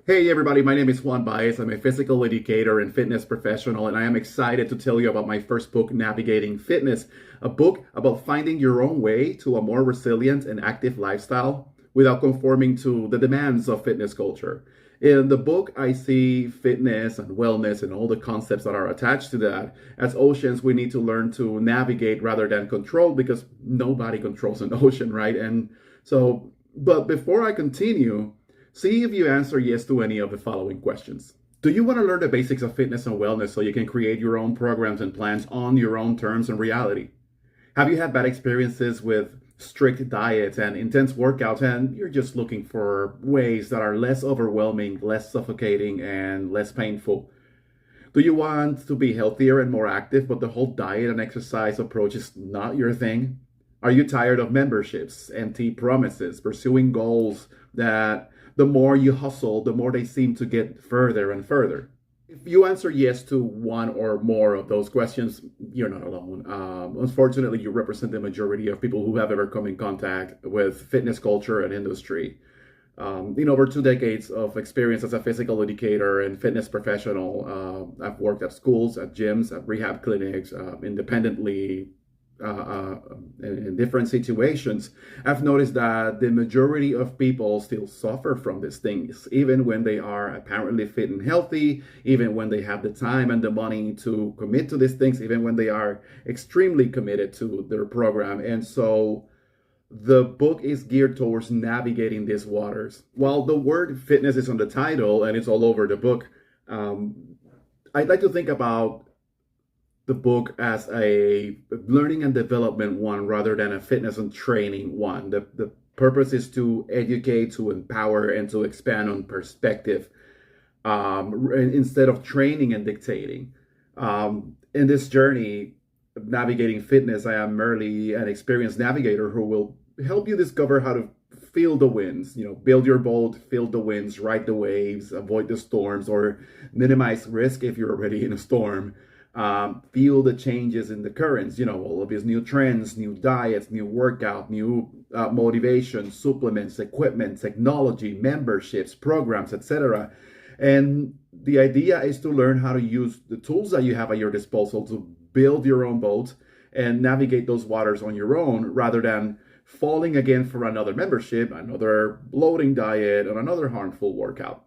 Hey everybody, my name is Juan Baez. I'm a physical educator and fitness professional, and I am excited to tell you about my first book, Navigating Fitness, a book about finding your own way to a more resilient and active lifestyle without conforming to the demands of fitness culture. In the book, I see fitness and wellness and all the concepts that are attached to that as oceans we need to learn to navigate rather than control because nobody controls an ocean, right? But before I continue, see if you answer yes to any of the following questions. Do you want to learn the basics of fitness and wellness so you can create your own programs and plans on your own terms and reality? Have you had bad experiences with strict diets and intense workouts and you're just looking for ways that are less overwhelming, less suffocating, and less painful? Do you want to be healthier and more active, but the whole diet and exercise approach is not your thing? Are you tired of memberships, empty promises, pursuing goals that the more you hustle, the more they seem to get further and further? If you answer yes to one or more of those questions, you're not alone. Unfortunately, you represent the majority of people who have ever come in contact with fitness culture and industry. In over 2 decades of experience as a physical educator and fitness professional, I've worked at schools, at gyms, at rehab clinics, independently, in different situations. I've noticed that the majority of people still suffer from these things, even when they are apparently fit and healthy, even when they have the time and the money to commit to these things, even when they are extremely committed to their program. And so, the book is geared towards navigating these waters. While the word fitness is on the title and it's all over the book, um, I'd like to think about the book as a learning and development one rather than a fitness and training one. The purpose is to educate, to empower, and to expand on perspective instead of training and dictating. In this journey of navigating fitness, I am merely an experienced navigator who will help you discover how to feel the winds, build your boat, feel the winds, ride the waves, avoid the storms, or minimize risk if you're already in a storm. Feel the changes in the currents, all of these new trends, new diets, new workout, new motivation, supplements, equipment, technology, memberships, programs, etc. And the idea is to learn how to use the tools that you have at your disposal to build your own boat and navigate those waters on your own rather than falling again for another membership, another bloating diet, and another harmful workout.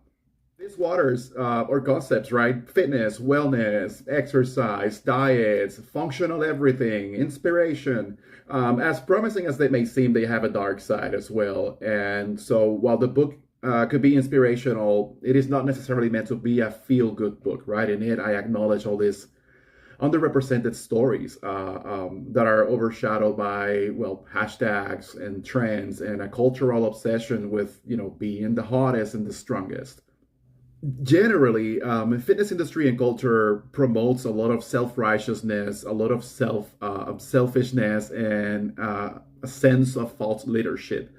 These waters or concepts, right? Fitness, wellness, exercise, diets, functional everything, inspiration. As promising as they may seem, they have a dark side as well. And so while the book could be inspirational, it is not necessarily meant to be a feel good book, right? In it, I acknowledge all these underrepresented stories that are overshadowed by, well, hashtags and trends and a cultural obsession with, being the hottest and the strongest. Generally, fitness industry and culture promotes a lot of self-righteousness, a lot of selfishness, and a sense of false leadership.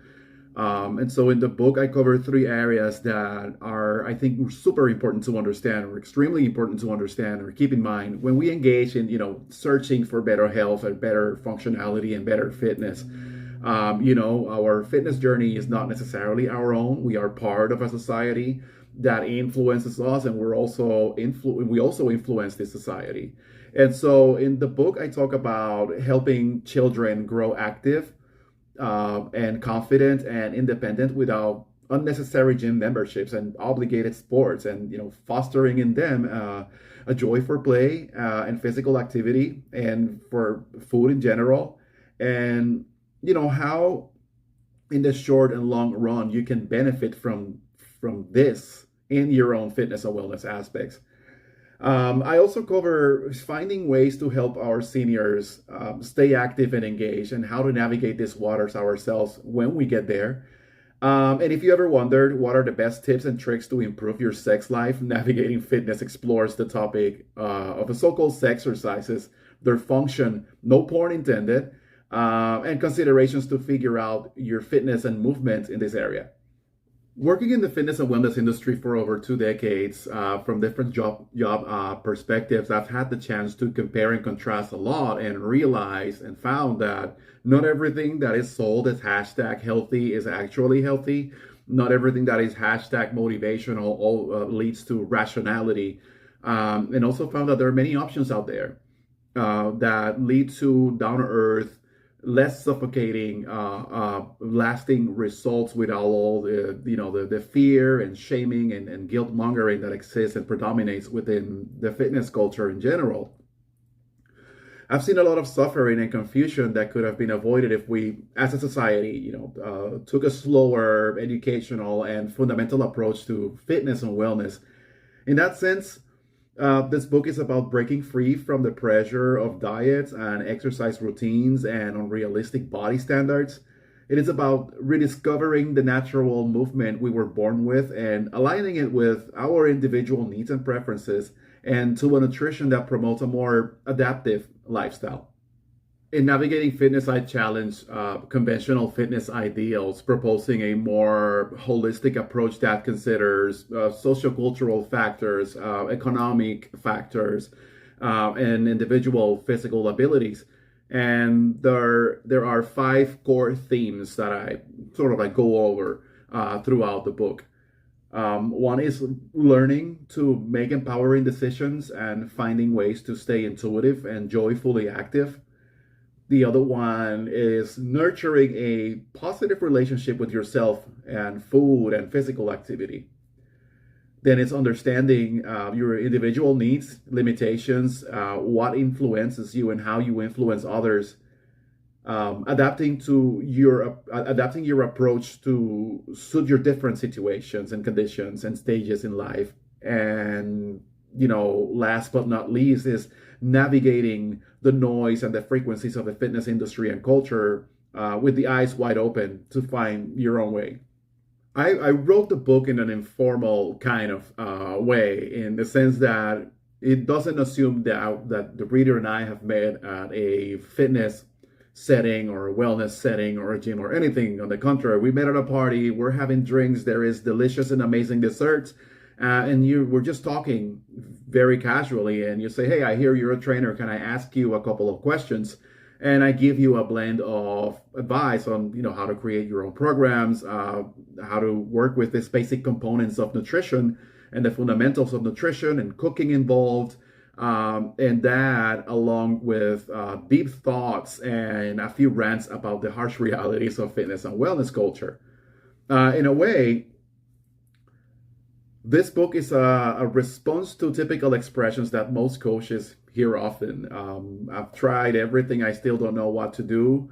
And so in the book, I cover three areas that are, I think, super important to understand, or extremely important to understand, or keep in mind when we engage in, searching for better health and better functionality and better fitness. Our fitness journey is not necessarily our own. We are part of a society that influences us, and we also influence this society. And so in the book, I talk about helping children grow active and confident and independent without unnecessary gym memberships and obligated sports, and fostering in them a joy for play and physical activity and for food in general, and how in the short and long run you can benefit from this in your own fitness and wellness aspects. I also cover finding ways to help our seniors stay active and engaged, and how to navigate these waters ourselves when we get there. And if you ever wondered what are the best tips and tricks to improve your sex life, Navigating Fitness explores the topic of the so-called sex exercises, their function, no porn intended, and considerations to figure out your fitness and movement in this area. Working in the fitness and wellness industry for over 2 decades, from different job perspectives, I've had the chance to compare and contrast a lot and realize and found that not everything that is sold as hashtag healthy is actually healthy. Not everything that is hashtag motivational all leads to rationality. And also found that there are many options out there that lead to down to earth, less suffocating, lasting results without all the the fear and shaming and guilt mongering that exists and predominates within the fitness culture in general. I've seen a lot of suffering and confusion that could have been avoided if we, as a society, took a slower, educational, and fundamental approach to fitness and wellness. In that sense, this book is about breaking free from the pressure of diets and exercise routines and unrealistic body standards. It is about rediscovering the natural movement we were born with and aligning it with our individual needs and preferences, and to a nutrition that promotes a more adaptive lifestyle. In navigating fitness, I challenge conventional fitness ideals, proposing a more holistic approach that considers sociocultural factors, economic factors, and individual physical abilities. And there are 5 core themes that I sort of like go over throughout the book. One is learning to make empowering decisions and finding ways to stay intuitive and joyfully active. The other one is nurturing a positive relationship with yourself and food and physical activity. Then it's understanding your individual needs, limitations, what influences you and how you influence others. Adapting your approach to suit your different situations and conditions and stages in life. And last but not least is navigating the noise and the frequencies of the fitness industry and culture with the eyes wide open to find your own way. I wrote the book in an informal kind of way, in the sense that it doesn't assume that the reader and I have met at a fitness setting or a wellness setting or a gym or anything. On the contrary, we met at a party, we're having drinks, there is delicious and amazing desserts, and we're just talking very casually, and you say, hey, I hear you're a trainer, can I ask you a couple of questions? And I give you a blend of advice on how to create your own programs, how to work with these basic components of nutrition and the fundamentals of nutrition and cooking involved, and that along with deep thoughts and a few rants about the harsh realities of fitness and wellness culture. In a way, this book is a response to typical expressions that most coaches hear often. I've tried everything, I still don't know what to do.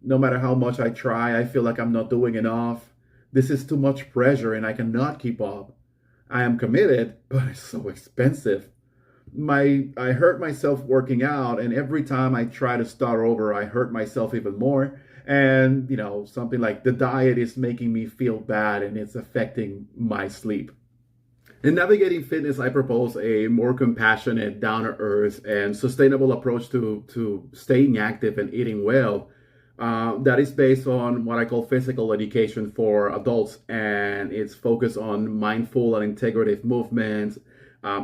No matter how much I try, I feel like I'm not doing enough. This is too much pressure and I cannot keep up. I am committed, but it's so expensive. I hurt myself working out, and every time I try to start over, I hurt myself even more. And, something like the diet is making me feel bad and it's affecting my sleep. In navigating fitness, I propose a more compassionate, down-to-earth, and sustainable approach to staying active and eating well. That is based on what I call physical education for adults, and it's focused on mindful and integrative movements,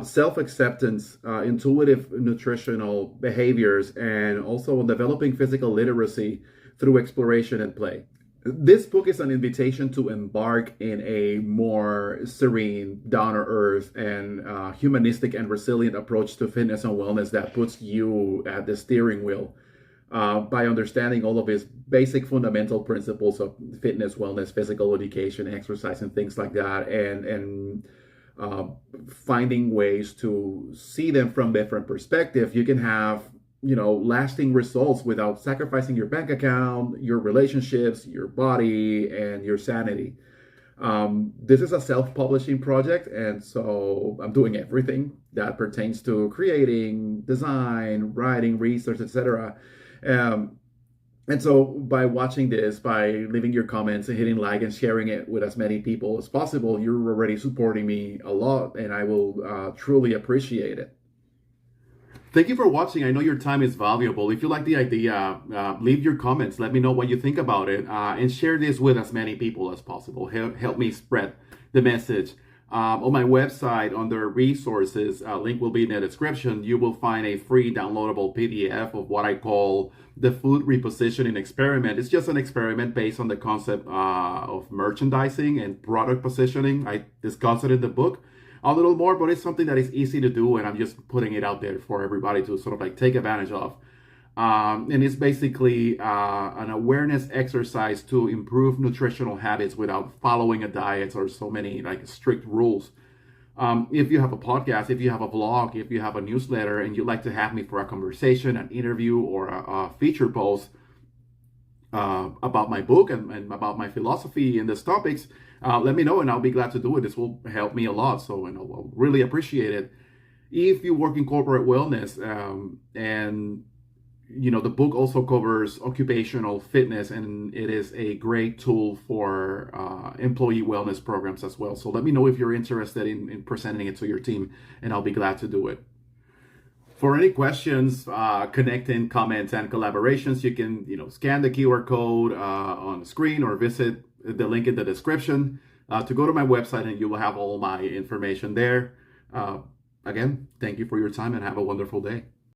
self-acceptance, intuitive nutritional behaviors, and also on developing physical literacy through exploration and play. This book is an invitation to embark in a more serene, down-to-earth, and humanistic and resilient approach to fitness and wellness that puts you at the steering wheel by understanding all of its basic fundamental principles of fitness, wellness, physical education, exercise, and things like that, and finding ways to see them from different perspectives. You can have lasting results without sacrificing your bank account, your relationships, your body, and your sanity. This is a self-publishing project, and so I'm doing everything that pertains to creating, design, writing, research, etc. And so by watching this, by leaving your comments and hitting like and sharing it with as many people as possible, you're already supporting me a lot, and I will truly appreciate it. Thank you for watching. I know your time is valuable. If you like the idea, leave your comments. Let me know what you think about it, and share this with as many people as possible. Help me spread the message On my website, under resources, link will be in the description, you will find a free downloadable PDF of what I call the food repositioning experiment. It's just an experiment based on the concept of merchandising and product positioning. I discuss it in the book a little more, but it's something that is easy to do, and I'm just putting it out there for everybody to sort of like take advantage of. And it's basically an awareness exercise to improve nutritional habits without following a diet or so many like strict rules. If you have a podcast, if you have a vlog, if you have a newsletter, and you'd like to have me for a conversation, an interview, or a feature post about my book and about my philosophy in these topics, let me know and I'll be glad to do it. This will help me a lot. So, and I'll really appreciate it. If you work in corporate wellness, and the book also covers occupational fitness, and it is a great tool for employee wellness programs as well. So let me know if you're interested in presenting it to your team, and I'll be glad to do it. For any questions, connecting, comments, and collaborations, you can scan the QR code on the screen or visit the link in the description to go to my website, and you will have all my information there. Again, thank you for your time and have a wonderful day.